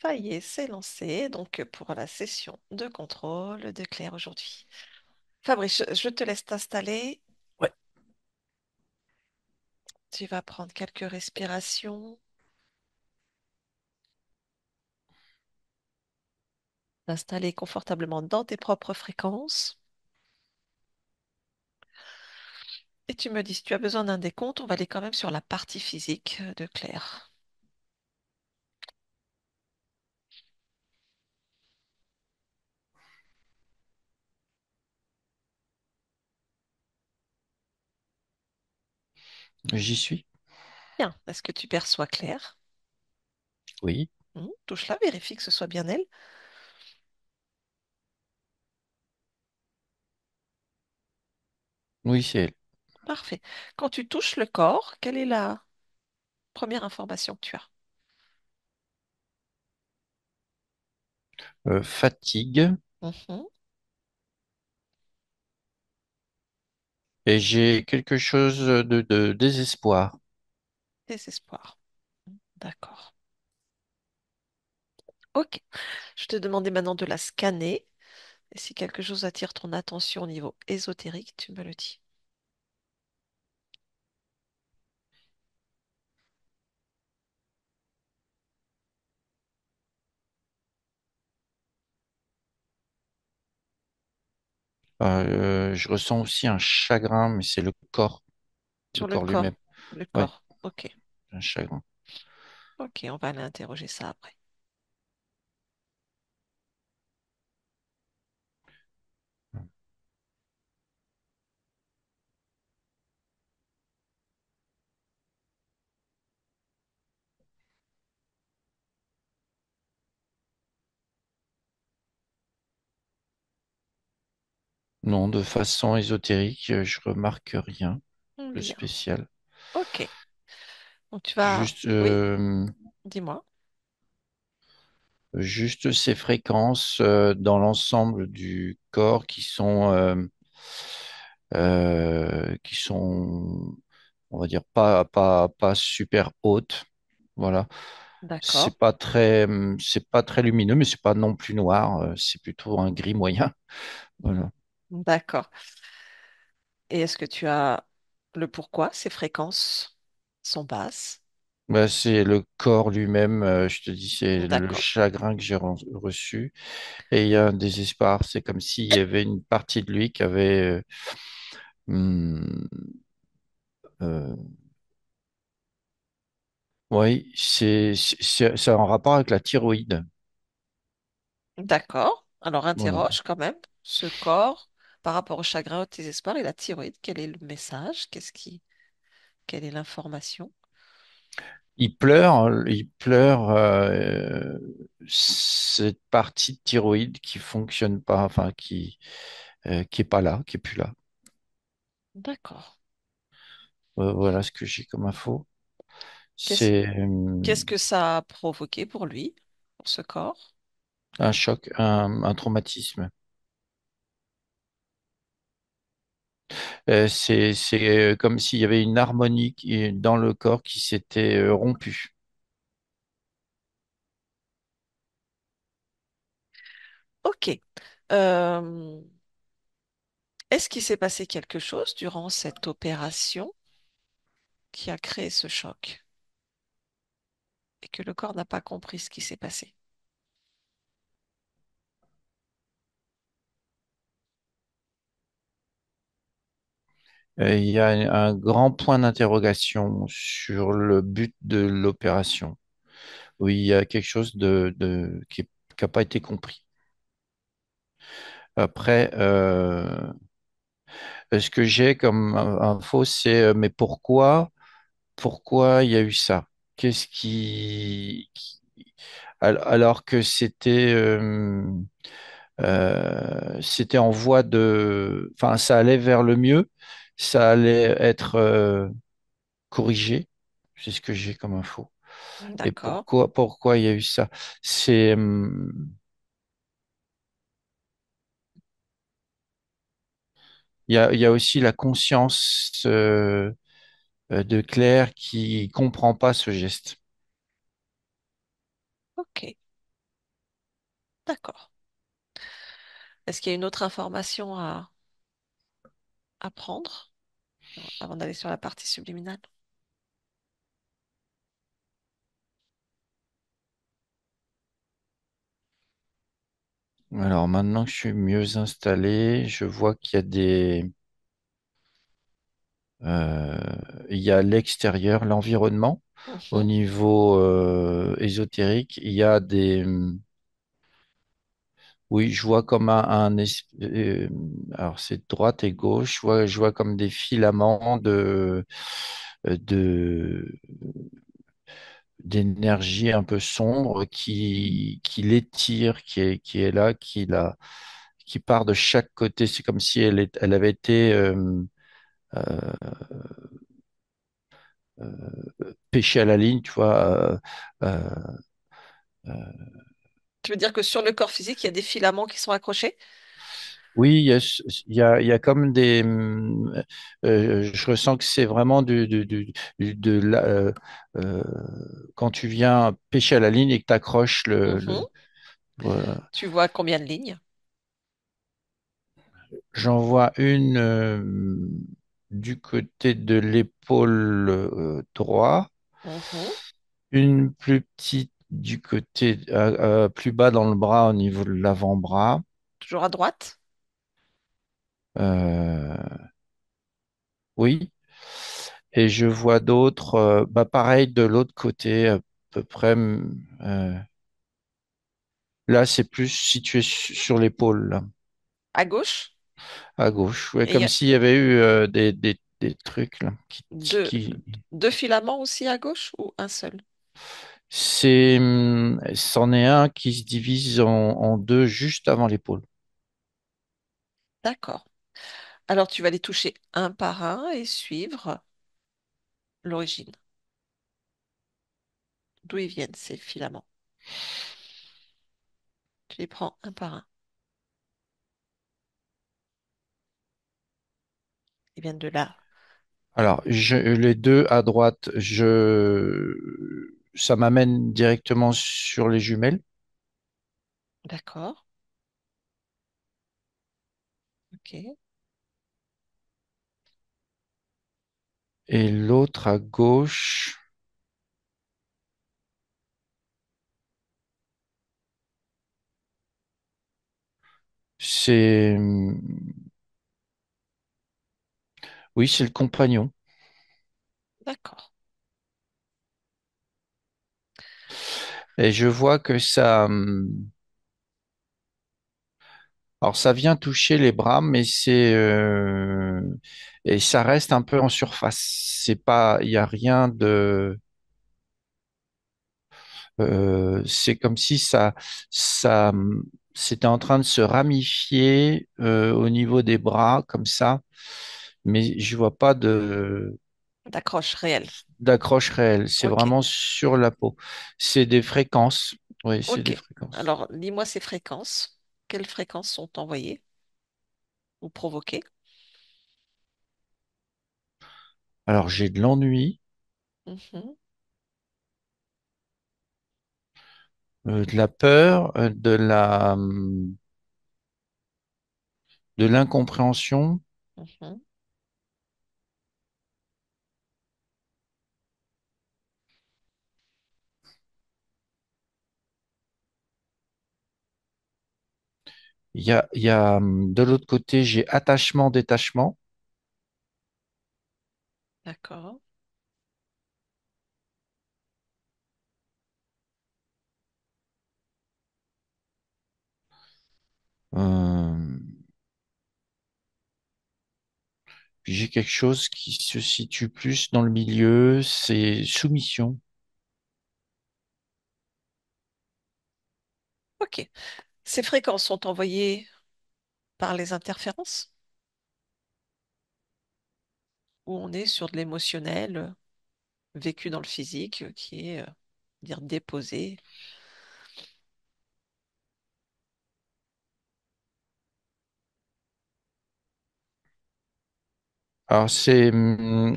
Ça y est, c'est lancé. Donc, pour la session de contrôle de Claire aujourd'hui. Fabrice, je te laisse t'installer. Ouais. Tu vas prendre quelques respirations, t'installer confortablement dans tes propres fréquences. Et tu me dis, si tu as besoin d'un décompte, on va aller quand même sur la partie physique de Claire. J'y suis. Bien. Est-ce que tu perçois Claire? Oui. Touche-la, vérifie que ce soit bien elle. Oui, c'est elle. Parfait. Quand tu touches le corps, quelle est la première information que tu as? Fatigue. Mhm. Et j'ai quelque chose de désespoir. Désespoir. D'accord. Ok. Je te demandais maintenant de la scanner. Et si quelque chose attire ton attention au niveau ésotérique, tu me le dis. Je ressens aussi un chagrin, mais c'est le Sur le corps lui-même. corps. Le Oui, corps. Ok. un chagrin. Ok, on va aller interroger ça après. Non, de façon ésotérique, je remarque rien de Bien. spécial. Ok. Donc tu vas. Juste, Oui, euh, dis-moi. juste ces fréquences dans l'ensemble du corps qui sont, on va dire, pas super hautes. Voilà. D'accord. C'est pas très lumineux, mais c'est pas non plus noir. C'est plutôt un gris moyen. Voilà. D'accord. Et est-ce que tu as le pourquoi ces fréquences sont basses? Bah, c'est le corps lui-même. Je te dis, c'est le D'accord. chagrin que j'ai reçu. Et il y a un désespoir. C'est comme s'il y avait une partie de lui qui avait, hum, euh, oui, c'est en rapport avec la thyroïde. D'accord. Alors Voilà. interroge quand même ce corps par rapport au chagrin, au désespoir et la thyroïde. Quel est le message? Quelle est l'information? Il pleure cette partie de thyroïde qui fonctionne pas, enfin qui est pas là, qui est plus là. D'accord. Voilà ce que j'ai comme info. Qu'est-ce, C'est qu'est-ce que ça a provoqué pour lui, pour ce corps? un choc, un traumatisme. C'est comme s'il y avait une harmonie dans le corps qui s'était rompue. Ok. Est-ce qu'il s'est passé quelque chose durant cette opération qui a créé ce choc et que le corps n'a pas compris ce qui s'est passé? Il y a un grand point d'interrogation sur le but de l'opération. Oui, il y a quelque chose qui n'a pas été compris. Après, ce que j'ai comme info, c'est mais pourquoi il y a eu ça? Qu'est-ce alors que c'était en voie enfin, ça allait vers le mieux, ça allait être corrigé. C'est ce que j'ai comme info. Et D'accord. pourquoi il y a eu ça? C'est, il y a aussi la conscience de Claire qui comprend pas ce geste. Ok. D'accord. Est-ce qu'il y a une autre information à prendre avant d'aller sur la partie subliminale? Alors maintenant que je suis mieux installé, je vois qu'il y a euh, il y a l'extérieur, l'environnement. Au Mhm, niveau ésotérique, il y a oui, je vois comme alors c'est droite et gauche, je vois comme des filaments de, d'énergie un peu sombre qui l'étire, qui est là, qui part de chaque côté. C'est comme si elle avait été euh, pêchée à la ligne, tu vois. Euh, Tu veux dire que sur le corps physique, il y a des filaments qui sont accrochés? oui, il y a comme je ressens que c'est vraiment de la, euh, quand tu viens pêcher à la ligne et que tu accroches Mhm. voilà. Tu vois combien de lignes? J'en vois une du côté de l'épaule droit, Mhm. une plus petite du côté plus bas dans le bras au niveau de l'avant-bras. Toujours à droite? Euh, oui. Et je vois d'autres, bah pareil de l'autre côté, à peu près. Là, c'est plus situé sur l'épaule, là, À gauche? à gauche. Ouais, Et il y comme a s'il y avait eu des trucs là, deux, qui... deux filaments aussi à gauche ou un seul? c'en est un qui se divise en deux juste avant l'épaule. D'accord. Alors tu vas les toucher un par un et suivre l'origine, d'où ils viennent ces filaments. Tu les prends un par un. Ils viennent de là. Alors, les deux à droite, ça m'amène directement sur les jumelles. D'accord. Ok. Et l'autre à gauche, c'est, oui, c'est le compagnon. D'accord. Et je vois que ça, alors ça vient toucher les bras, mais et ça reste un peu en surface. C'est pas, il y a rien de, c'est comme si ça, c'était en train de se ramifier au niveau des bras comme ça, mais je vois pas D'accroche réelle. d'accroche réelle. C'est Ok. vraiment sur la peau. C'est des fréquences. Oui, c'est des Ok. fréquences. Alors, lis-moi ces fréquences. Quelles fréquences sont envoyées ou provoquées? Alors j'ai de l'ennui, Mhm, de la peur, de l'incompréhension. mhm. Il y a de l'autre côté, j'ai attachement, détachement. D'accord. Euh, Puis j'ai quelque chose qui se situe plus dans le milieu, c'est soumission. Ok. Ces fréquences sont envoyées par les interférences ou on est sur de l'émotionnel vécu dans le physique qui est, dire, déposé. Alors c'est de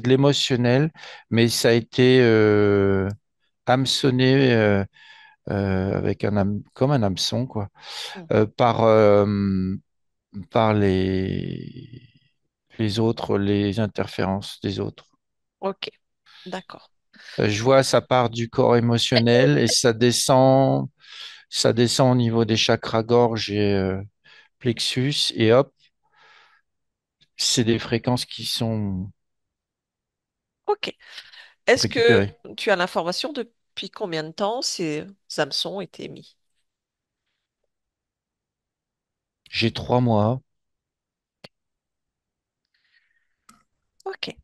l'émotionnel, mais ça a été hameçonné. avec comme un hameçon, quoi, Hmm. euh, par, euh, par les autres, les interférences des autres. Ok, d'accord. Je vois, ça part du corps émotionnel et ça descend au niveau des chakras gorge et plexus, et hop, c'est des fréquences qui sont Ok. Est-ce que récupérées. tu as l'information depuis combien de temps ces hameçons étaient mis? J'ai 3 mois. Ok.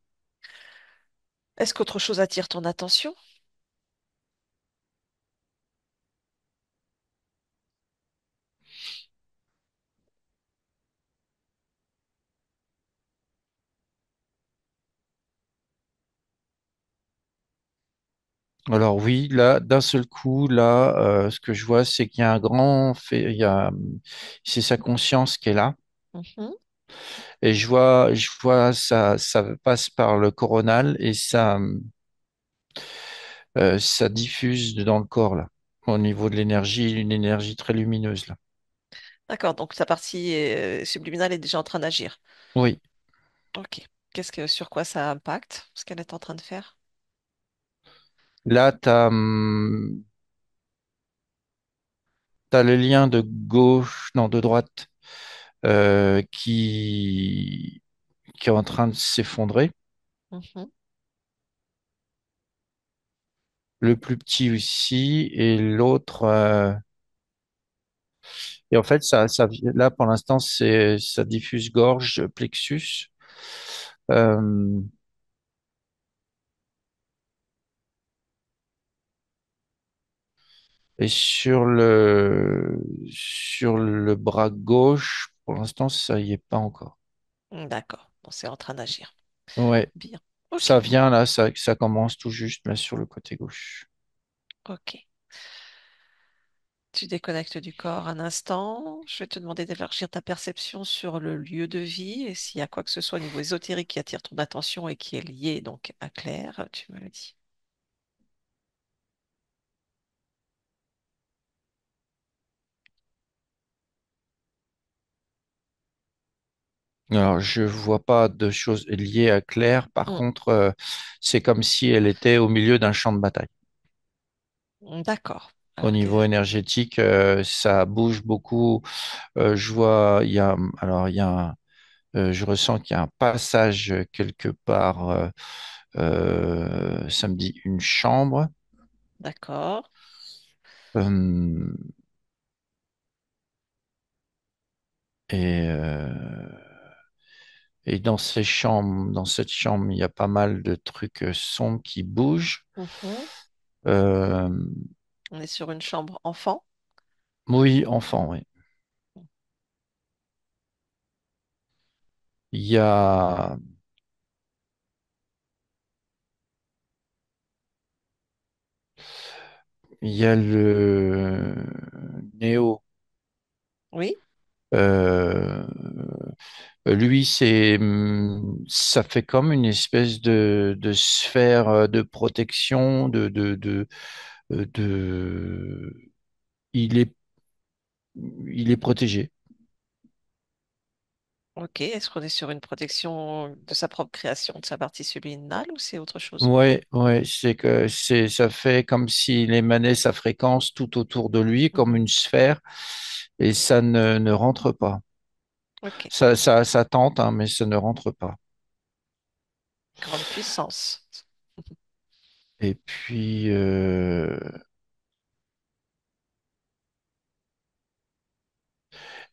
Est-ce qu'autre chose attire ton attention? Alors oui, là, d'un seul coup, là, ce que je vois, c'est qu'il y a un grand fait, c'est sa conscience qui est là. Mhm. Et je vois ça passe par le coronal et ça diffuse dans le corps, là, au niveau de l'énergie, une énergie très lumineuse, là. D'accord, donc ta partie subliminale est déjà en train d'agir. Oui, Ok. Sur quoi ça impacte, ce qu'elle est en train de faire? là, t'as le lien de gauche, non, de droite, qui est en train de s'effondrer. Mhm. Le plus petit aussi, et l'autre. Et en fait, là, pour l'instant, ça diffuse gorge, plexus. Euh, et sur le bras gauche, pour l'instant, ça y est pas encore. D'accord. Bon, c'est en train d'agir. Ouais, Bien. Ok. ça vient là, ça commence tout juste là sur le côté gauche. Ok. Tu déconnectes du corps un instant. Je vais te demander d'élargir ta perception sur le lieu de vie et s'il y a quoi que ce soit au niveau ésotérique qui attire ton attention et qui est lié donc à Claire, tu me le dis. Alors, je vois pas de choses liées à Claire. Par Hmm. contre, c'est comme si elle était au milieu d'un champ de bataille. D'accord. Au Alors, niveau énergétique, ça bouge beaucoup. Je vois, alors je ressens qu'il y a un passage quelque part. Ça me dit une chambre. d'accord. Euh, et, et dans dans cette chambre, il y a pas mal de trucs sombres qui bougent. Mhm. Euh, On est sur une chambre enfant. oui, enfant, oui. Il y a, il y a le Néo. Oui. Euh, Lui, ça fait comme une espèce de sphère de protection, de, il est, il est protégé. Ok. Est-ce qu'on est sur une protection de sa propre création, de sa partie subliminale ou c'est autre chose? Ouais, ouais, ça fait comme s'il émanait sa fréquence tout autour de lui, comme Mhm. une sphère, et ça ne rentre pas. Ok. Ça tente, hein, mais ça ne rentre pas. Grande puissance. Et puis,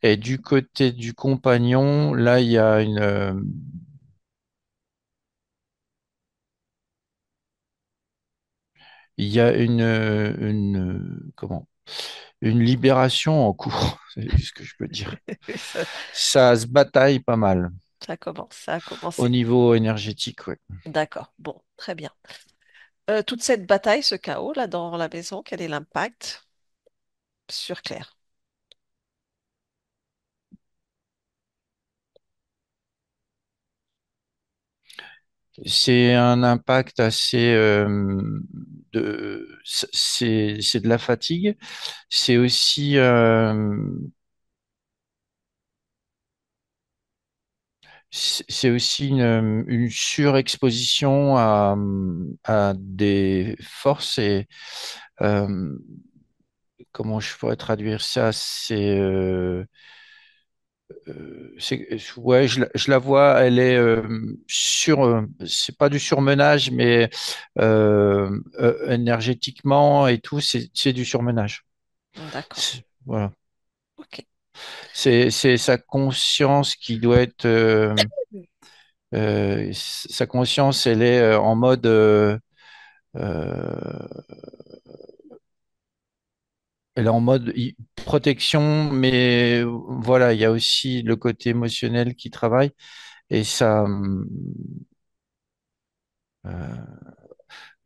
et du côté du compagnon, là, il y a comment? Une libération en cours, c'est ce que je peux dire. Ça, Ça se bataille pas mal ça commence, ça a au commencé. niveau énergétique, ouais. D'accord. Bon, très bien. Toute cette bataille, ce chaos là dans la maison, quel est l'impact sur Claire? C'est un impact assez c'est de la fatigue. C'est aussi c'est aussi une surexposition à des forces et euh, comment je pourrais traduire ça? Ouais, je la vois, elle est c'est pas du surmenage, mais énergétiquement et tout, c'est du surmenage. D'accord. Voilà. Ok. C'est sa conscience qui doit être, sa conscience, elle est en mode, euh, elle est en mode protection, mais voilà, il y a aussi le côté émotionnel qui travaille et ça, euh,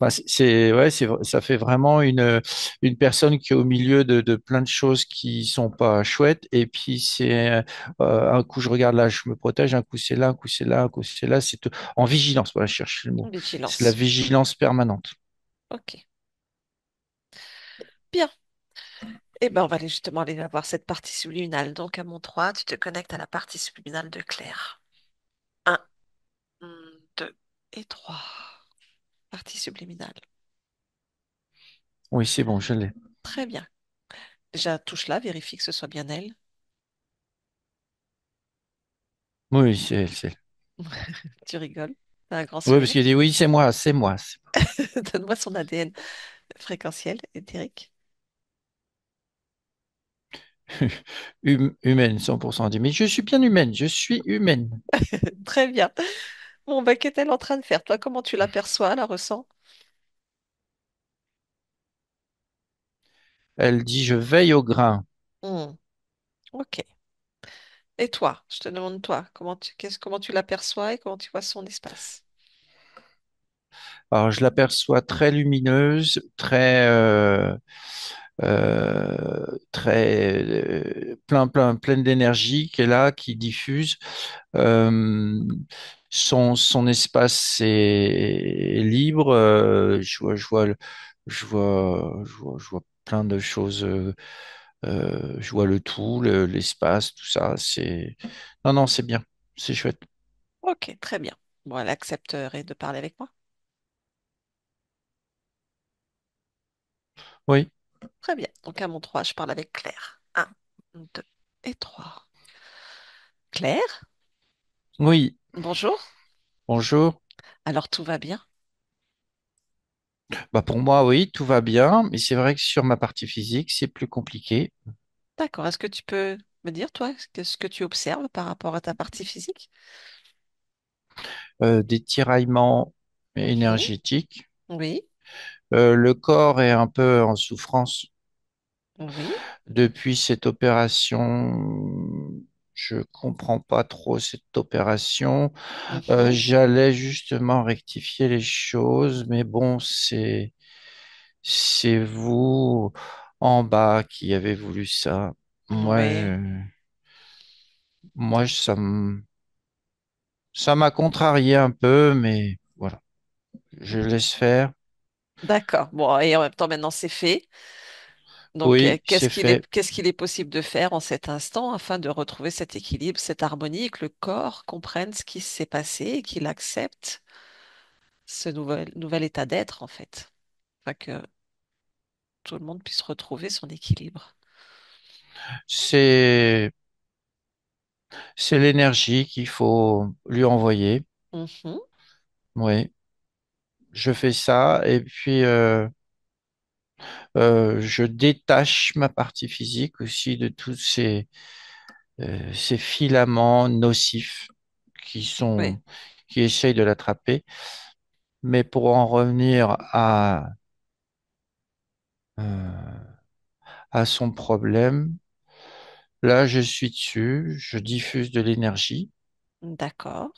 enfin, ouais, ça fait vraiment une personne qui est au milieu de plein de choses qui sont pas chouettes. Et puis un coup je regarde là, je me protège, un coup c'est là, un coup c'est là, un coup c'est là. En vigilance. Voilà, je cherche le mot. C'est la Vigilance. vigilance permanente. Ok. Bien. Eh ben, on va aller justement aller voir cette partie subliminale. Donc, à mon 3, tu te connectes à la partie subliminale de Claire. Un, 2 et 3. Partie subliminale. Oui, c'est bon, je l'ai. Très bien. Déjà, touche-la, vérifie que ce soit bien elle. Oui, c'est. Tu rigoles. T'as un grand Oui, parce sourire. qu'il dit oui, c'est moi, c'est moi. Donne-moi son ADN fréquentiel, éthérique. Humaine, 100% dit. Mais je suis bien humaine, je suis humaine. Très bien. Bon, bah, qu'est-elle en train de faire? Toi, comment tu l'aperçois, la ressens? Elle dit je veille au grain. Hmm, ok. Et toi, je te demande toi, comment tu l'aperçois et comment tu vois son espace? Alors, je l'aperçois très lumineuse, très pleine d'énergie qui est là, qui diffuse. Euh, son espace est libre. Je vois plein de choses. Je vois le tout, l'espace, tout ça. Non, non, c'est bien. C'est chouette. Ok, très bien. Bon, elle accepterait de parler avec moi. Oui, Très bien. Donc, à mon 3, je parle avec Claire. Un, 2 et 3. Claire, oui. bonjour. Bonjour. Alors, tout va bien? Bah pour moi, oui, tout va bien, mais c'est vrai que sur ma partie physique, c'est plus compliqué. D'accord. Est-ce que tu peux me dire, toi, ce que tu observes par rapport à ta partie physique? Des tiraillements Mhm. énergétiques. Oui, Le corps est un peu en souffrance. oui. Depuis cette opération, je comprends pas trop cette opération. Mhm. J'allais justement rectifier les choses, mais bon, c'est vous en bas qui avez voulu ça. Moi, Oui. ça m'a contrarié un peu, mais voilà, je laisse faire. D'accord. Bon, et en même temps, maintenant, c'est fait. Donc, Oui, c'est fait. qu'est-ce qu'il est possible de faire en cet instant afin de retrouver cet équilibre, cette harmonie, et que le corps comprenne ce qui s'est passé et qu'il accepte ce nouvel état d'être, en fait, afin que tout le monde puisse retrouver son équilibre. C'est, c'est l'énergie qu'il faut lui envoyer. Mhm. Oui, je fais ça et puis je détache ma partie physique aussi de tous ces filaments nocifs qui Oui, qui essayent de l'attraper. Mais pour en revenir euh, à son problème, là, je suis dessus, je diffuse de l'énergie, d'accord,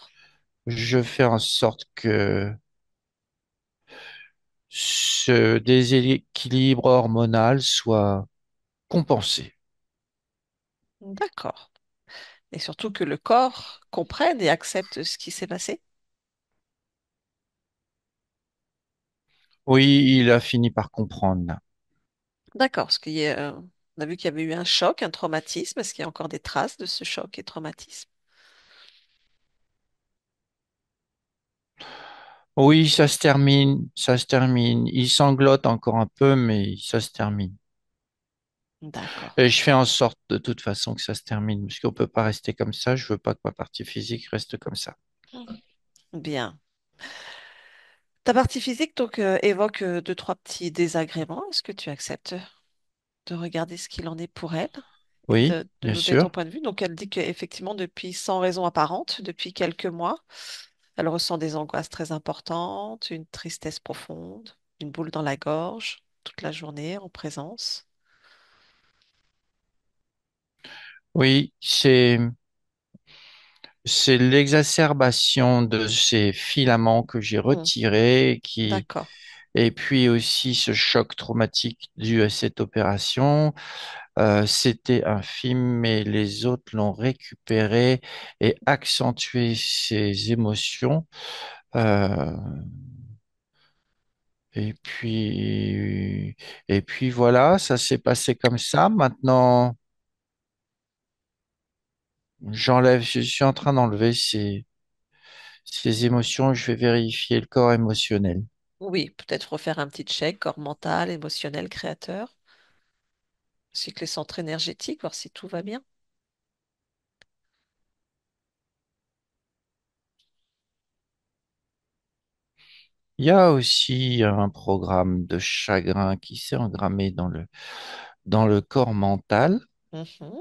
je fais en sorte que ce déséquilibre hormonal soit compensé. d'accord. Et surtout que le corps comprenne et accepte ce qui s'est passé. Oui, il a fini par comprendre, là. D'accord, on a vu qu'il y avait eu un choc, un traumatisme. Est-ce qu'il y a encore des traces de ce choc et traumatisme? Oui, ça se termine, ça se termine. Il sanglote encore un peu, mais ça se termine. D'accord. Et je fais en sorte de toute façon que ça se termine, parce qu'on peut pas rester comme ça. Je veux pas que ma partie physique reste comme ça. Bien. Ta partie physique donc évoque deux, trois petits désagréments. Est-ce que tu acceptes de regarder ce qu'il en est pour elle et Oui, de bien nous donner ton sûr. point de vue? Donc elle dit qu'effectivement, depuis sans raison apparente, depuis quelques mois, elle ressent des angoisses très importantes, une tristesse profonde, une boule dans la gorge toute la journée en présence. Oui, c'est l'exacerbation de ces filaments que j'ai Hmm, retirés d'accord. et puis aussi ce choc traumatique dû à cette opération. C'était infime, mais les autres l'ont récupéré et accentué ces émotions. Euh, et puis, et puis voilà, ça s'est passé comme ça. Maintenant, je suis en train d'enlever ces émotions. Je vais vérifier le corps émotionnel. Oui, peut-être refaire un petit check, corps mental, émotionnel, créateur, ainsi que les centres énergétiques, voir si tout va bien. Il y a aussi un programme de chagrin qui s'est engrammé dans le corps mental. Mhm.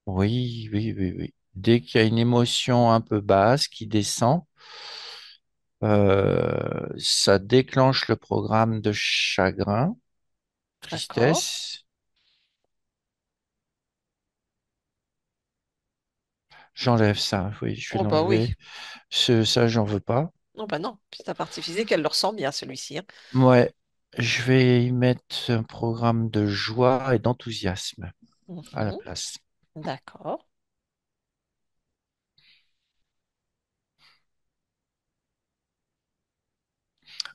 Oui, oui, oui, oui. Dès qu'il y a une émotion un peu basse qui descend, ça déclenche le programme de chagrin, D'accord. tristesse. J'enlève ça, oui, je vais Oh bah oui. l'enlever. Ça, j'en veux pas. Oh bah non. Puis ta partie physique, elle le ressent bien, celui-ci, hein. Ouais, je vais y mettre un programme de joie et d'enthousiasme à la Mhm. place. D'accord.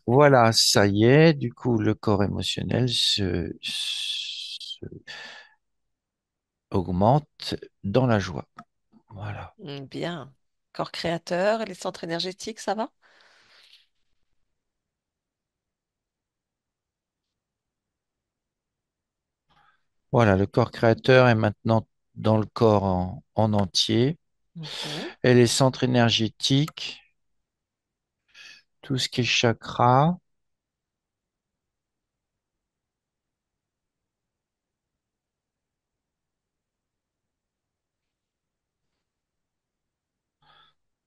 Voilà, ça y est, du coup, le corps émotionnel augmente dans la joie. Voilà. Bien. Corps créateur et les centres énergétiques, ça va? Voilà, le corps créateur est maintenant dans le corps en entier. Mhm. Et les centres énergétiques, tout ce qui est chakra,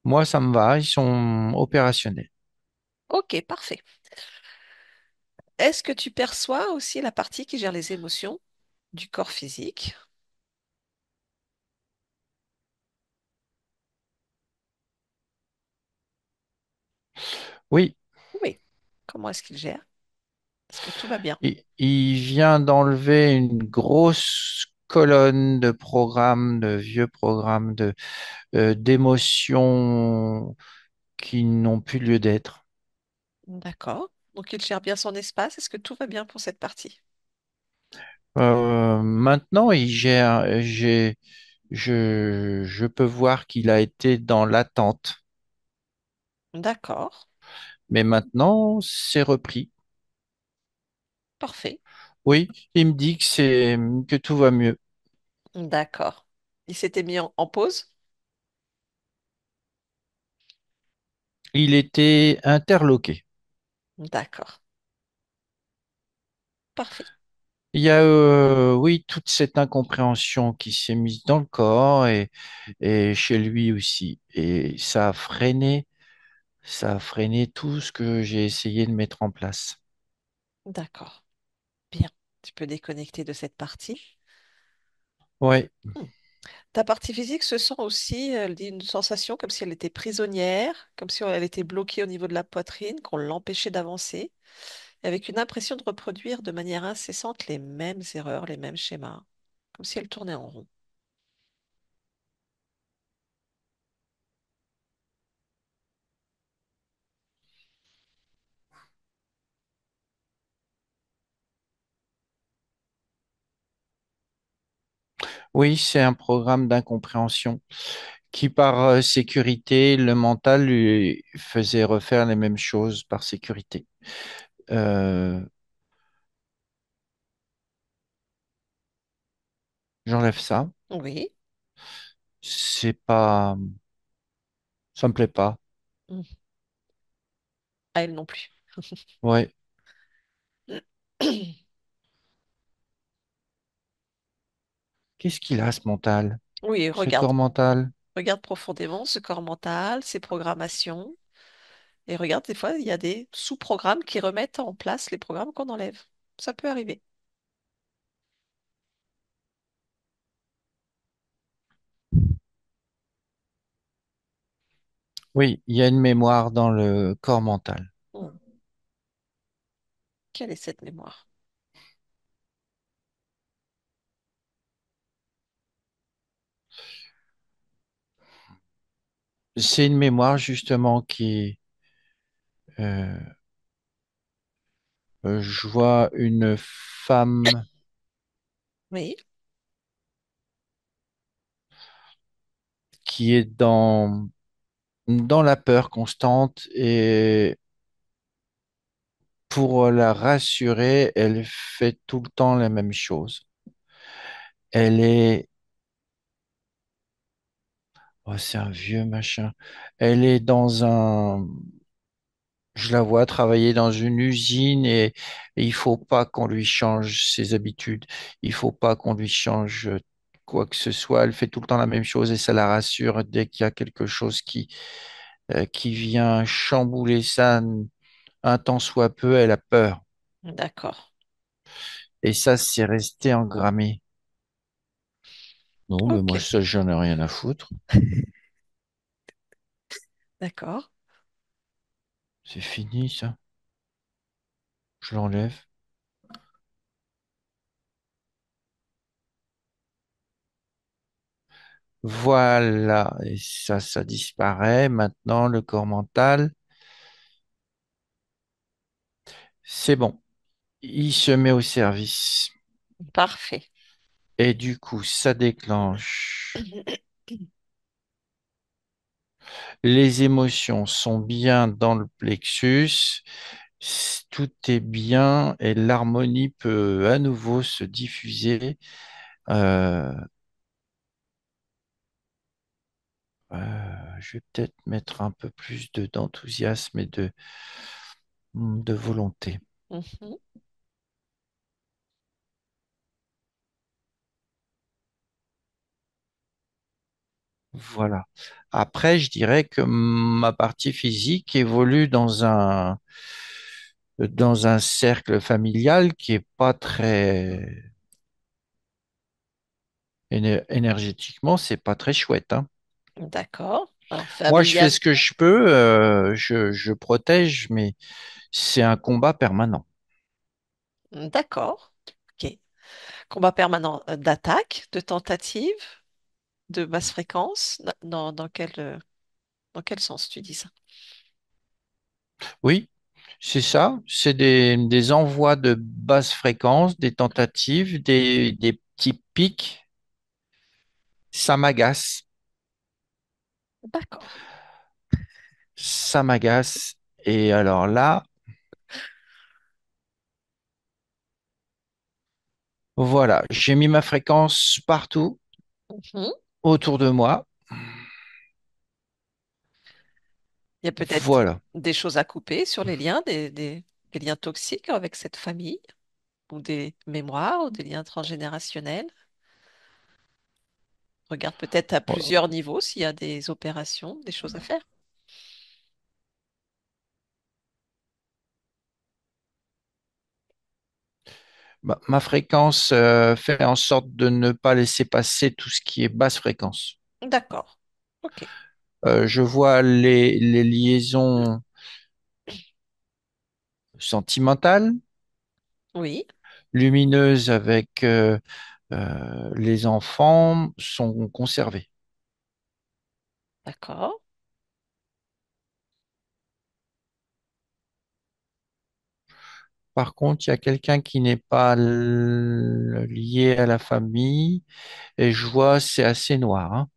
moi, ça me va, ils sont opérationnels. Ok, parfait. Est-ce que tu perçois aussi la partie qui gère les émotions du corps physique? Oui, Oui. Comment est-ce qu'il gère? Est-ce que tout va bien? il vient d'enlever une grosse colonne de programmes, de vieux programmes, d'émotions qui n'ont plus lieu d'être. D'accord. Donc il gère bien son espace. Est-ce que tout va bien pour cette partie? Maintenant, je peux voir qu'il a été dans l'attente, D'accord. mais maintenant, c'est repris. Parfait. Oui, il me dit que tout va mieux. D'accord. Il s'était mis en pause? Il était interloqué. D'accord. Parfait. Il y a, oui, toute cette incompréhension qui s'est mise dans le corps et chez lui aussi. Et ça a freiné tout ce que j'ai essayé de mettre en place. D'accord. Bien. Tu peux déconnecter de cette partie. Ouais, Hmm. Ta partie physique se sent aussi, elle dit une sensation comme si elle était prisonnière, comme si elle était bloquée au niveau de la poitrine, qu'on l'empêchait d'avancer, avec une impression de reproduire de manière incessante les mêmes erreurs, les mêmes schémas, comme si elle tournait en rond. Oui, c'est un programme d'incompréhension qui, par sécurité, le mental lui faisait refaire les mêmes choses par sécurité. Euh, J'enlève ça. Oui. C'est pas, ça me plaît pas. Mm. À elle non plus. Ouais. Qu'est-ce qu'il a, ce mental? Oui, Ce regarde. corps mental? Regarde profondément ce corps mental, ses programmations. Et regarde, des fois, il y a des sous-programmes qui remettent en place les programmes qu'on enlève. Ça peut arriver. Oui, il y a une mémoire dans le corps mental. Mm. Quelle est cette mémoire? C'est une mémoire justement qui, euh, je vois une femme Oui, qui est dans la peur constante et pour la rassurer, elle fait tout le temps la même chose. Elle est, oh, c'est un vieux machin. Elle est je la vois travailler dans une usine et il faut pas qu'on lui change ses habitudes. Il faut pas qu'on lui change quoi que ce soit. Elle fait tout le temps la même chose et ça la rassure dès qu'il y a quelque chose qui vient chambouler ça un tant soit peu, elle a peur. d'accord. Et ça, c'est resté engrammé. Non, mais Ok, moi, ça, j'en ai rien à foutre. d'accord. C'est fini, ça. Je l'enlève. Voilà. Et ça disparaît. Maintenant, le corps mental, c'est bon. Il se met au service. Parfait. Et du coup, ça déclenche. Les émotions sont bien dans le plexus. Tout est bien et l'harmonie peut à nouveau se diffuser. Euh, je vais peut-être mettre un peu plus d'enthousiasme et de volonté. Mhm. Voilà. Après, je dirais que ma partie physique évolue dans un cercle familial qui est pas très énergétiquement, c'est pas très chouette, hein. D'accord. Alors, Moi, je fais familial. ce que je peux, je protège, mais c'est un combat permanent. D'accord. Ok. Combat permanent d'attaque, de tentative, de basse fréquence. Dans quel sens tu dis ça? Oui, c'est ça. C'est des envois de basse fréquence, des tentatives, des petits pics. Ça m'agace. D'accord. Ça m'agace. Et alors là, voilà, j'ai mis ma fréquence partout Mhm. autour de moi. Il y a peut-être Voilà. des choses à couper sur les liens, des liens toxiques avec cette famille, ou des mémoires, ou des liens transgénérationnels. Regarde peut-être à plusieurs niveaux s'il y a des opérations, des choses à faire. Ma fréquence fait en sorte de ne pas laisser passer tout ce qui est basse fréquence. D'accord. Ok. Je vois les liaisons sentimentales, Oui. lumineuses avec les enfants sont conservées. D'accord. Par contre, il y a quelqu'un qui n'est pas lié à la famille et je vois c'est assez noir, hein.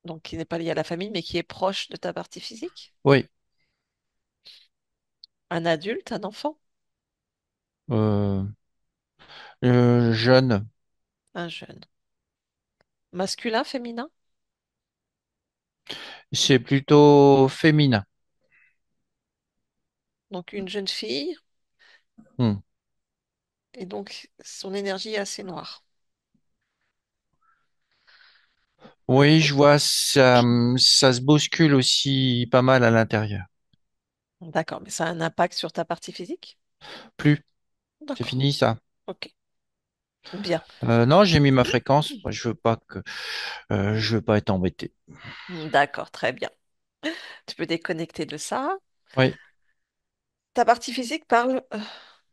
Donc qui n'est pas lié à la famille, mais qui est proche de ta partie physique? Oui, Un adulte, un enfant, euh, jeune, un jeune. Masculin, féminin? c'est plutôt féminin. Donc une jeune fille, Hmm. et donc son énergie est assez noire. Oui, je vois ça, ça se bouscule aussi pas mal à l'intérieur. D'accord, mais ça a un impact sur ta partie physique? Plus, c'est D'accord, fini ça. ok, bien. Non, j'ai mis ma fréquence. Moi, je veux pas être embêté. D'accord, très bien. Tu peux déconnecter de ça. Oui, Ta partie physique parle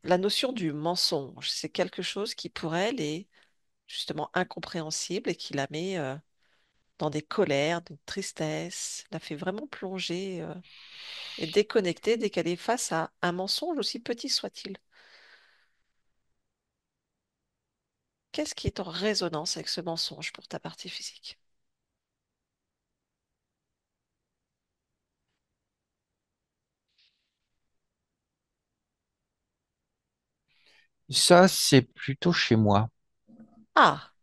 la notion du mensonge. C'est quelque chose qui pour elle est justement incompréhensible et qui la met dans des colères, des tristesses, la fait vraiment plonger et déconnecter dès qu'elle est face à un mensonge aussi petit soit-il. Qu'est-ce qui est en résonance avec ce mensonge pour ta partie physique? ça, c'est plutôt chez moi. Ah,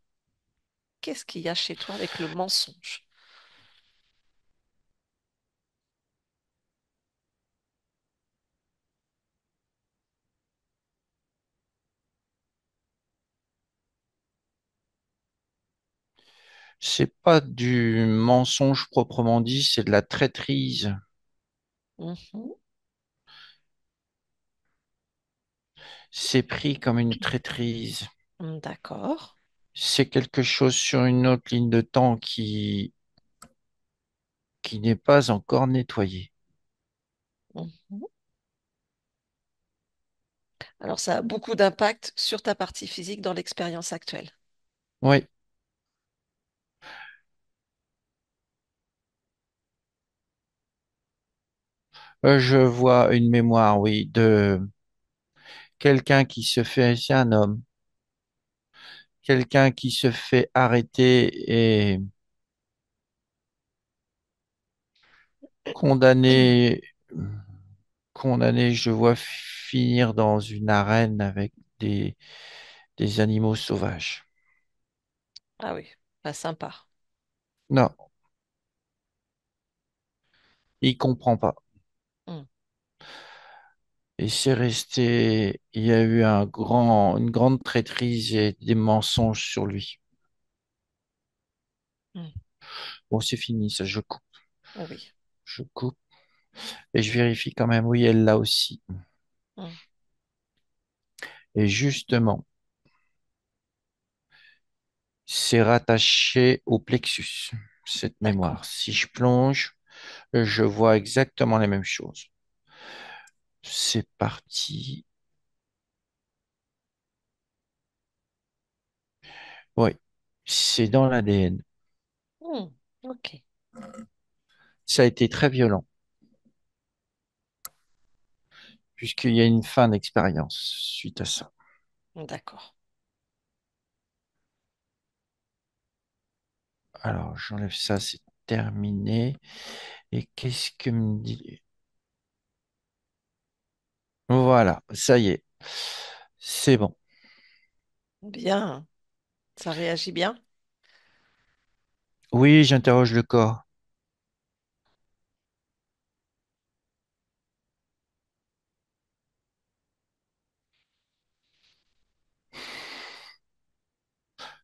qu'est-ce qu'il y a chez toi avec le mensonge? C'est pas du mensonge proprement dit, c'est de la traîtrise. Mhm. C'est pris comme une traîtrise. D'accord. C'est quelque chose sur une autre ligne de temps qui n'est pas encore nettoyé. Mhm. Alors ça a beaucoup d'impact sur ta partie physique dans l'expérience actuelle. Oui, je vois une mémoire, oui, de quelqu'un qui se fait, c'est un homme, quelqu'un qui se fait arrêter et condamné, condamné, je vois finir dans une arène avec des animaux sauvages. Ah oui, pas sympa. Non, il comprend pas. Mm, Et c'est resté, il y a eu une grande traîtrise et des mensonges sur lui. mm. Bon, c'est fini, ça, Oui. je coupe et je vérifie quand même. Oui, elle l'a aussi. Mm. Et justement, c'est rattaché au plexus, cette mémoire. D'accord. Si je plonge, je vois exactement les mêmes choses. C'est parti. Oui, c'est dans l'ADN. Mm, ok, Ça a été très violent, puisqu'il y a une fin d'expérience suite à ça. d'accord. Alors, j'enlève ça, c'est terminé. Et qu'est-ce que me dit? Voilà, ça y est. C'est bon. Bien, ça réagit bien. Oui, j'interroge le corps.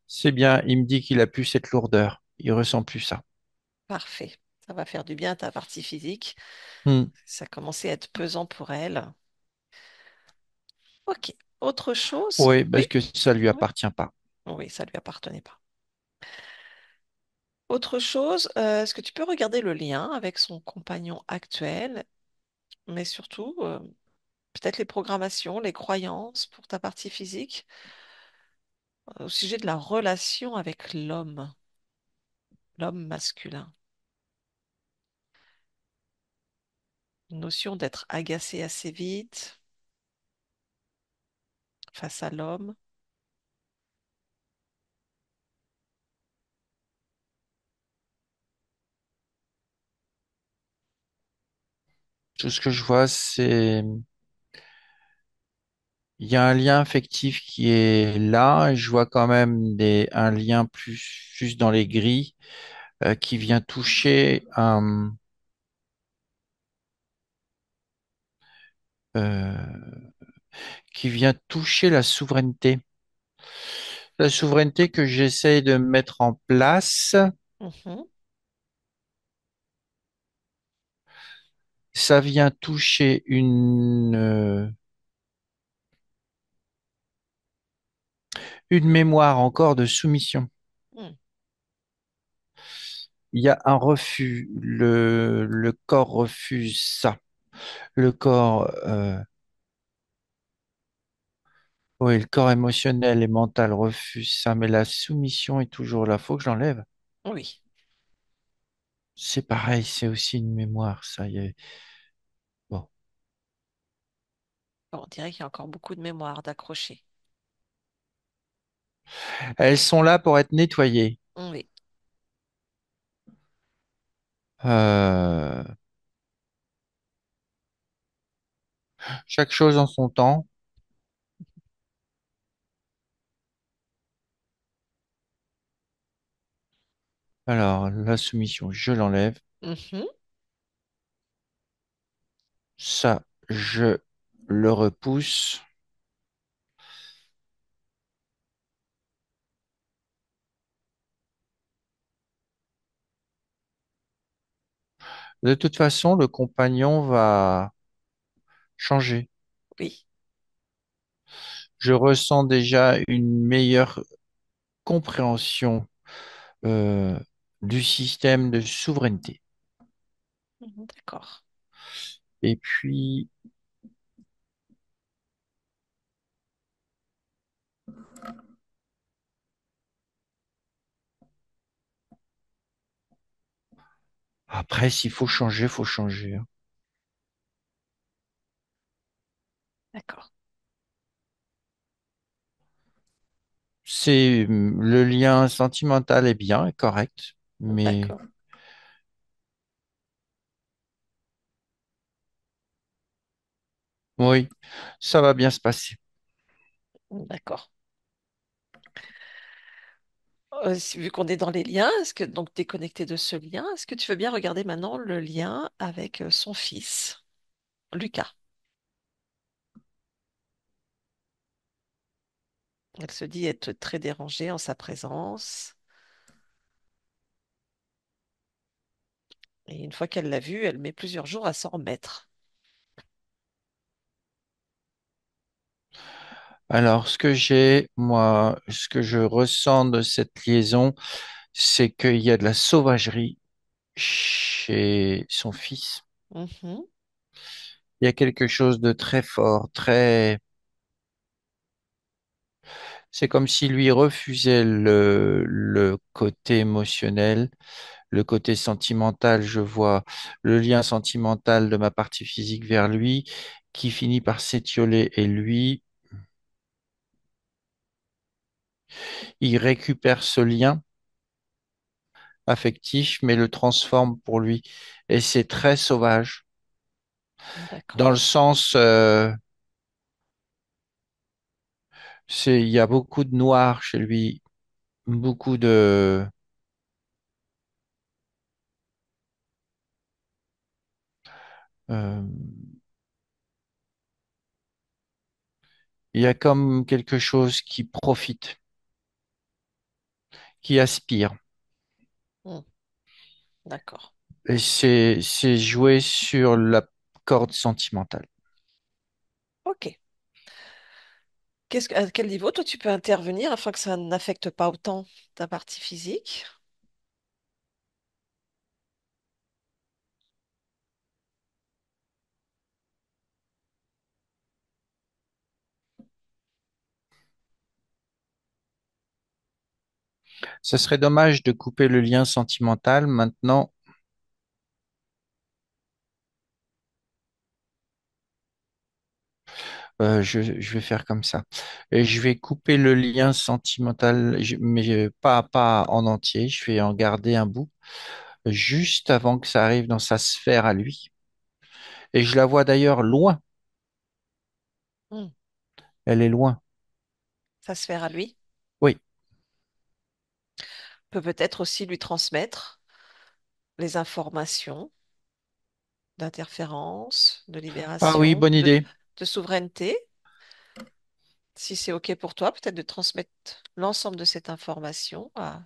C'est bien, il me dit qu'il a plus cette lourdeur. Il ressent plus ça. Parfait. Ça va faire du bien à ta partie physique. Hmm. Ça commençait à être pesant pour elle. Ok. Autre chose? Oui, parce Oui. que ça lui Oui, appartient pas. oui, ça lui appartenait pas. Autre chose, est-ce que tu peux regarder le lien avec son compagnon actuel, mais surtout peut-être les programmations, les croyances pour ta partie physique, au sujet de la relation avec l'homme, l'homme masculin. Notion d'être agacé assez vite face à l'homme. Tout ce que je vois, c'est il y a un lien affectif qui est là. Et je vois quand même un lien plus dans les gris qui vient euh, qui vient toucher la souveraineté. La souveraineté que j'essaye de mettre en place, Mhm. ça vient toucher une mémoire encore de soumission. Mm. Il y a un refus. Le corps refuse ça. Le corps, oui, le corps émotionnel et mental refuse ça, mais la soumission est toujours là. Faut que j'enlève. Oui. C'est pareil, c'est aussi une mémoire, ça y est. Bon. Bon, on dirait qu'il y a encore beaucoup de mémoire d'accrocher. Elles sont là pour être nettoyées. Oui. Euh, chaque chose en son temps. Alors, la soumission, je l'enlève. Mhm. Ça, je le repousse. De toute façon, le compagnon va changer. Oui. Je ressens déjà une meilleure compréhension euh, du système de souveraineté. Mhm. D'accord. Et puis, après, s'il faut changer, faut changer, hein. D'accord. Le lien sentimental est bien, est correct, mais D'accord. oui, ça va bien se passer. D'accord. Vu qu'on est dans les liens, est-ce que donc déconnecté de ce lien, est-ce que tu veux bien regarder maintenant le lien avec son fils, Lucas? Elle se dit être très dérangée en sa présence. Et une fois qu'elle l'a vu, elle met plusieurs jours à s'en remettre. Alors, moi, ce que je ressens de cette liaison, c'est qu'il y a de la sauvagerie chez son fils. Mhm. Il y a quelque chose de très fort, c'est comme si lui refusait le côté émotionnel, le côté sentimental. Je vois le lien sentimental de ma partie physique vers lui qui finit par s'étioler et lui, il récupère ce lien affectif, mais le transforme pour lui. Et c'est très sauvage, dans le D'accord. sens, il y a beaucoup de noir chez lui, beaucoup de, euh, il y a comme quelque chose qui profite, qui aspire. Mm. D'accord. Et c'est joué sur la corde sentimentale. Ok. À quel niveau, toi, tu peux intervenir afin que ça n'affecte pas autant ta partie physique? Ce serait dommage de couper le lien sentimental. Maintenant, Je vais faire comme ça. Et je vais couper le lien sentimental, mais pas en entier. Je vais en garder un bout juste avant que ça arrive dans sa sphère à lui. Et je la vois d'ailleurs loin. Hmm. Elle est loin. Ça se fait à lui. Oui. Peut peut-être aussi lui transmettre les informations d'interférence, de Ah oui, libération, bonne idée. de souveraineté. Si c'est OK pour toi, peut-être de transmettre l'ensemble de cette information à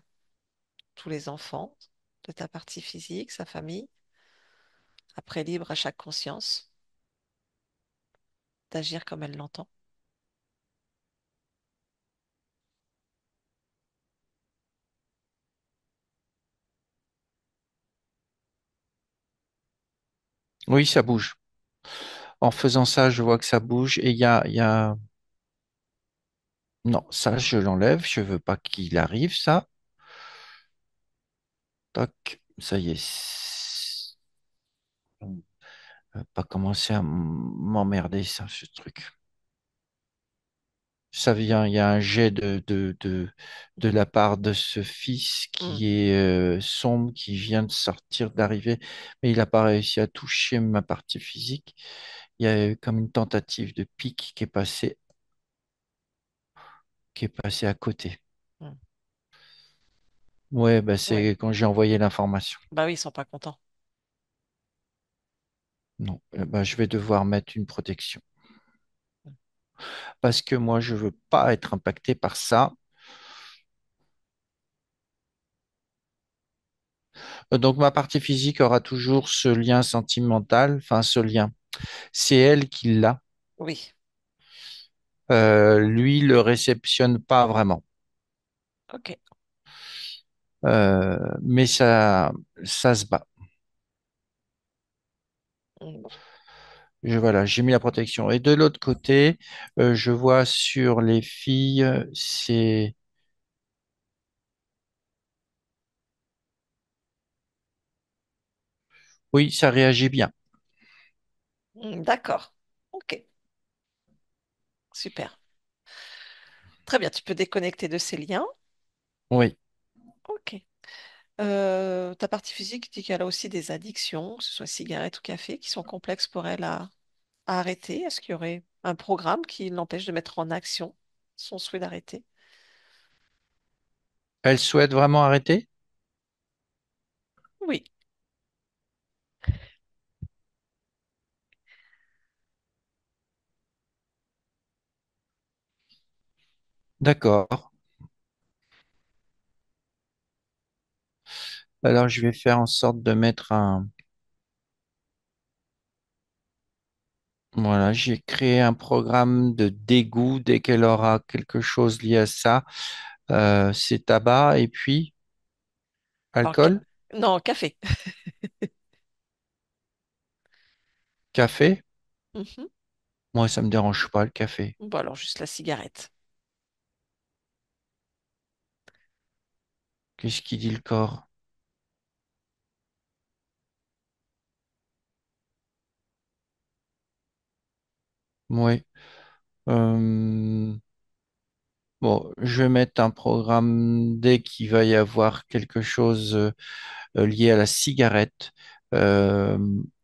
tous les enfants de ta partie physique, sa famille. Après, libre à chaque conscience d'agir comme elle l'entend. Oui, ça bouge. En faisant ça, je vois que ça bouge. Et il y a... Non, ça, je l'enlève. Je veux pas qu'il arrive, ça. Toc, ça y est. Pas commencer à m'emmerder, ça, ce truc. Ça vient, il y a un jet de la part de ce fils Hmm, qui est sombre, qui vient de sortir d'arriver, mais il n'a pas réussi à toucher ma partie physique. Il y a eu comme une tentative de pique qui est passée à côté. hmm. Ouais, bah Oui, c'est quand j'ai envoyé l'information. bah oui, ils sont pas contents. Non, bah, je vais devoir mettre une protection parce que moi, je veux pas être impacté par ça. Donc, ma partie physique aura toujours ce lien sentimental, enfin, ce lien. C'est elle qui l'a. Oui, Lui le réceptionne pas vraiment. OK. Mais ça se bat. Hmm, Voilà, j'ai mis la protection. Et de l'autre côté, je vois sur les filles, oui, ça réagit bien. d'accord. OK, super. Très bien, tu peux déconnecter de ces liens. Oui. OK. Ta partie physique dit qu'elle a aussi des addictions, que ce soit cigarette ou café, qui sont complexes pour elle à arrêter. Est-ce qu'il y aurait un programme qui l'empêche de mettre en action son souhait d'arrêter? Elle souhaite vraiment arrêter? Oui. D'accord. Alors, je vais faire en sorte de mettre un... Voilà, j'ai créé un programme de dégoût dès qu'elle aura quelque chose lié à ça. C'est tabac et puis Alors, alcool, non, café. café. Mhm. Moi, ça me dérange pas le café. Bon, alors juste la cigarette. Qu'est-ce qui dit le corps? Oui. Euh, bon, je vais mettre un programme dès qu'il va y avoir quelque chose lié à la cigarette, euh,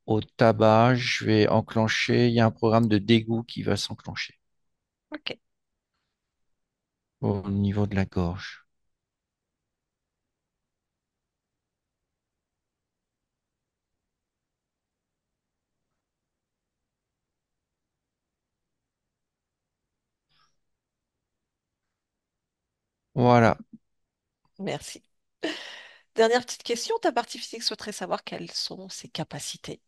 au tabac. Je vais enclencher. Il y a un programme de dégoût qui va s'enclencher OK. au niveau de la gorge. Voilà. Merci. Dernière petite question. Ta partie physique souhaiterait savoir quelles sont ses capacités.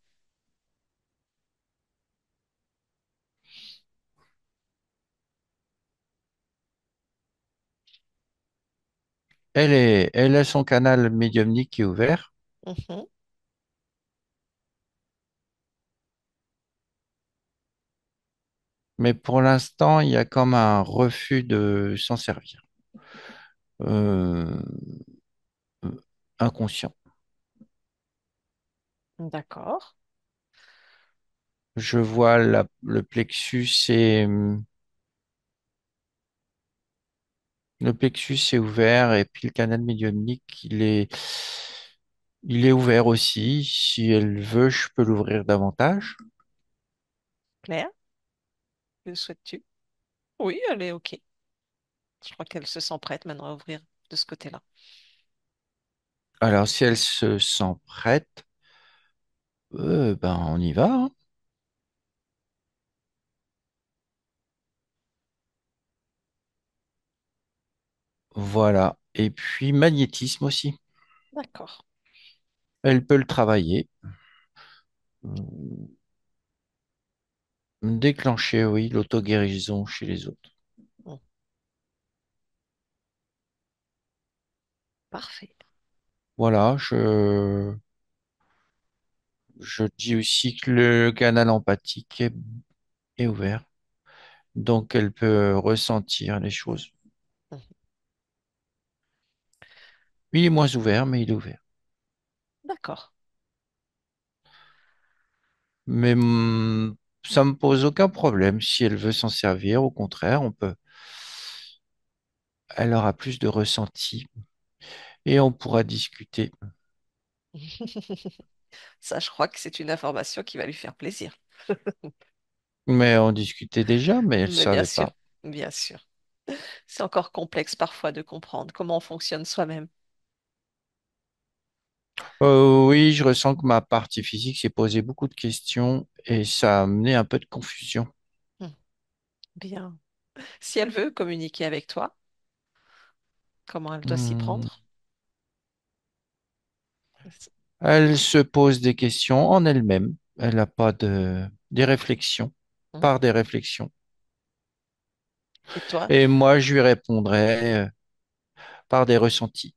Elle a son canal médiumnique qui est ouvert, Mhm. mais pour l'instant, il y a comme un refus de s'en servir. Euh, inconscient. D'accord. Je vois le plexus et le plexus est ouvert et puis le canal médiumnique, il est ouvert aussi. Si elle veut, je peux l'ouvrir davantage. Claire, que souhaites-tu? Oui, elle est OK. Je crois qu'elle se sent prête maintenant à ouvrir de ce côté-là. Alors, si elle se sent prête, ben on y va, hein. Voilà. Et puis magnétisme aussi. D'accord. Elle peut le travailler. Euh, Déclencher, oui, l'auto-guérison chez les autres. Bon, parfait. Voilà, je dis aussi que le canal empathique est ouvert. Donc, elle peut ressentir les choses. Mhm. Il est moins ouvert, mais il est ouvert. D'accord. Mais ça me pose aucun problème. Si elle veut s'en servir, au contraire, on peut. Elle aura plus de ressenti et on pourra discuter. Ça, je crois que c'est une information qui va lui faire plaisir. Mais on discutait déjà, mais elle Mais bien savait sûr, pas. bien sûr. C'est encore complexe parfois de comprendre comment on fonctionne soi-même. Oui, je ressens que ma partie physique s'est posé beaucoup de questions et ça a amené un peu de confusion. Hmm. Bien. Si elle veut communiquer avec toi, comment elle doit s'y Hmm. prendre? Elle se pose des questions en elle-même. Elle n'a pas des réflexions, par Mhm. des réflexions. Et toi? Et moi, je lui répondrai par des ressentis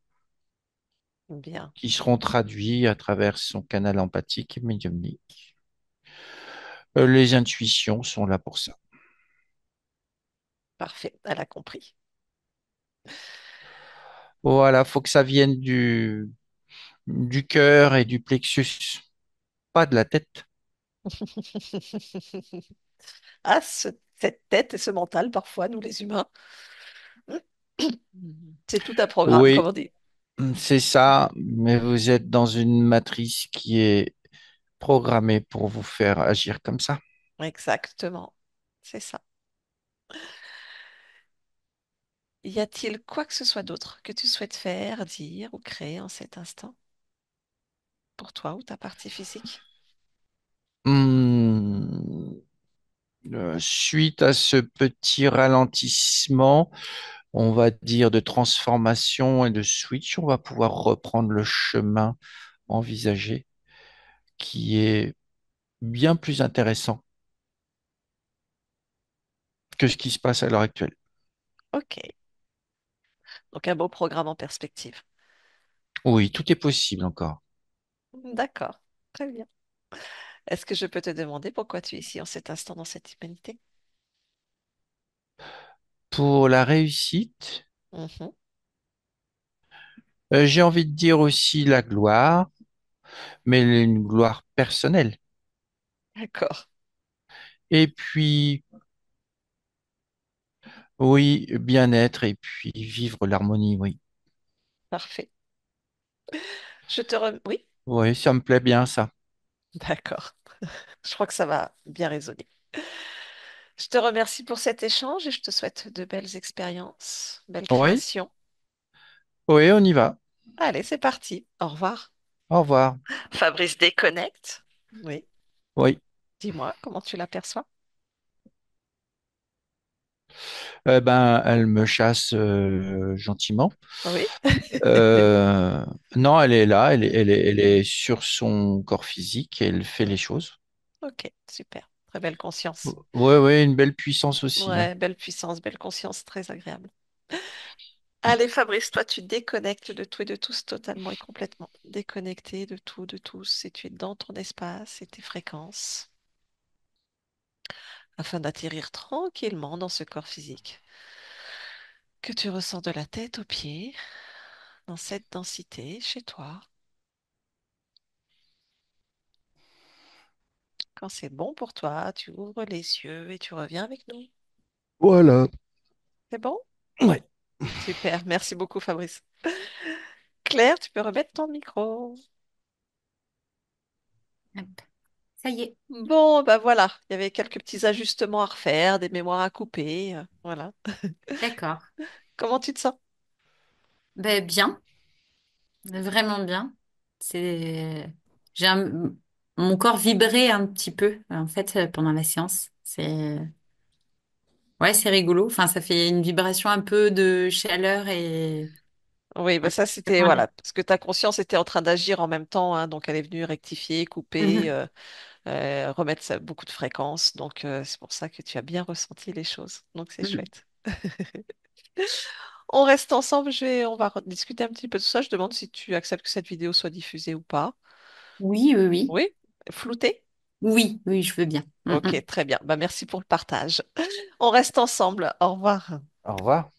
Bien. qui seront traduits à travers son canal empathique et médiumnique. Les intuitions sont là pour ça. Parfait. Elle a compris. Voilà, faut que ça vienne du cœur et du plexus, pas de la tête. Ah, cette tête et ce mental, parfois, nous les humains, c'est tout un programme, comme Oui, on dit. c'est ça, mais vous êtes dans une matrice qui est programmée pour vous faire agir comme ça. Exactement. C'est ça. Y a-t-il quoi que ce soit d'autre que tu souhaites faire, dire ou créer en cet instant pour toi ou ta partie physique? Hmm, suite à ce petit ralentissement, on va dire de transformation et de switch, on va pouvoir reprendre le chemin envisagé qui est bien plus intéressant que ce qui se passe à l'heure actuelle. Ok. Donc un beau programme en perspective. Oui, tout est possible encore. D'accord. Très bien. Est-ce que je peux te demander pourquoi tu es ici en cet instant dans cette humanité? Pour la réussite, Mhm. j'ai envie de dire aussi la gloire, mais une gloire personnelle. D'accord. Et puis, oui, bien-être et puis vivre l'harmonie, oui. Parfait. Oui, Oui, ça me plaît bien, ça. d'accord. Je crois que ça va bien résonner. Je te remercie pour cet échange et je te souhaite de belles expériences, belles Oui, créations. oui, on y va. Allez, c'est parti. Au revoir. Au revoir. Fabrice déconnecte. Oui. Oui. Dis-moi, comment tu l'aperçois? Ben, elle me chasse gentiment. Oui. Euh, non, elle est là, elle est sur son corps physique et elle fait les choses. Ok, super. Très belle conscience. Oui, oui, une belle puissance aussi, hein. Ouais, belle puissance, belle conscience, très agréable. Allez, Fabrice, toi, tu déconnectes de tout et de tous totalement et complètement. Déconnecté de tout, de tous, et tu es dans ton espace et tes fréquences afin d'atterrir tranquillement dans ce corps physique que tu ressens de la tête aux pieds, dans cette densité chez toi. Quand c'est bon pour toi, tu ouvres les yeux et tu reviens avec nous. Voilà. C'est bon? Ouais. Super. Merci beaucoup, Fabrice. Claire, tu peux remettre ton micro. Hop. Ça y est. Bon, bah voilà. Il y avait quelques petits ajustements à refaire, des mémoires à couper. Voilà. D'accord. Comment tu te sens? Ben, bien, vraiment bien. C'est, j'ai mon corps vibrait un petit peu en fait pendant la séance. Ouais, c'est rigolo. Enfin, ça fait une vibration un peu de chaleur et Oui, bah ouais, ça c'est c'était vraiment bien. voilà, parce que ta conscience était en train d'agir en même temps, hein, donc elle est venue rectifier, couper, Mhm. remettre beaucoup de fréquences, donc c'est pour ça que tu as bien ressenti les choses, donc c'est Mhm. chouette. On reste ensemble, on va discuter un petit peu de ça. Je demande si tu acceptes que cette vidéo soit diffusée ou pas. Oui, oui, oui. Oui? Flouté? Oui, oui, je veux bien. Ok, très bien. Bah merci pour le partage. On reste ensemble. Au revoir. Au revoir.